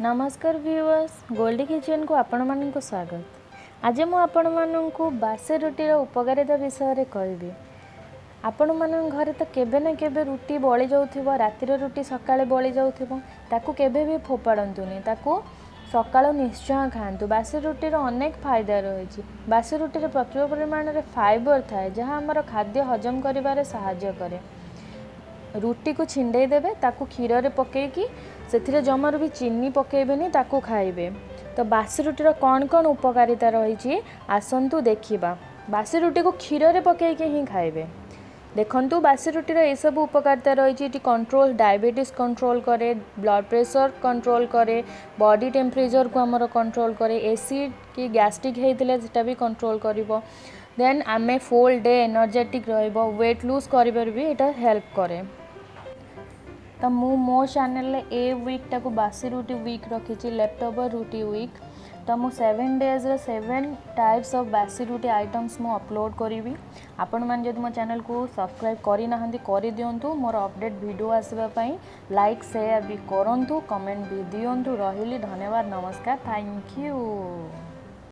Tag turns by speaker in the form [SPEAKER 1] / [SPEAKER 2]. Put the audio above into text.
[SPEAKER 1] नमस्कार viewers, Goldy kitchen को आपण मानक स्वागत। आज मु आपण मानक बासी रुटीर उपकारिता विषय कहबी। आपण मान घरे तो केबे ना केबे रुटी बली जाउथिबो, रातिर रुटी सकाळे बली जाउथिबो, ताकू केबे भी फोपाडंतुनी, ताकू सकाळ निश्चय खातु। बासी रुटीर अनेक फायदा रही। बासी रुटीर प्रचुर परिमाण में फाइबर थाए जहाँ आमर खाद्य हजम करिबारे सहाय्य करे। रुटी को छिंडे देबे, ताकू क्षीर रे पकेकी से जमार भी चीनी पकेबेनी, ताकू खाइबे। तो बासी रुटीर कौन कौन उपकारिता रही आसंतु देखिबा। बासी रुटी को क्षीर रे पकेकी ही खाइबे। देखंतु बासी रुटीर ये सब उपकारिता रही। कंट्रोल डायबिटीज कंट्रोल करे, ब्लड प्रेशर कंट्रोल करे, बॉडी टेम्परेचर को आमर कंट्रोल करे, एसिड की गैस्ट्रिक होता सेटा भी कंट्रोल करिवो। देन आमे फुल डे एनर्जेटिक रहिबो, वेट लूज करिबार भी एटा हेल्प करे। तो मु मो चैनल ए वीक टाको बासी रुटी वीक रखी, लेफ्ट ओवर रुटी वीक। तो मु 7 डेज 7 टाइप्स ऑफ बासी रुटी आइटम्स मु अपलोड करी। आपण मैंने जब मो चैनल को सब्सक्राइब कर दिंतु, मोर अपडेट वीडियो आसवाई लाइक शेयर भी करूँ, कमेंट भी दिंतु। रही धन्यवाद, नमस्कार, थैंक यू।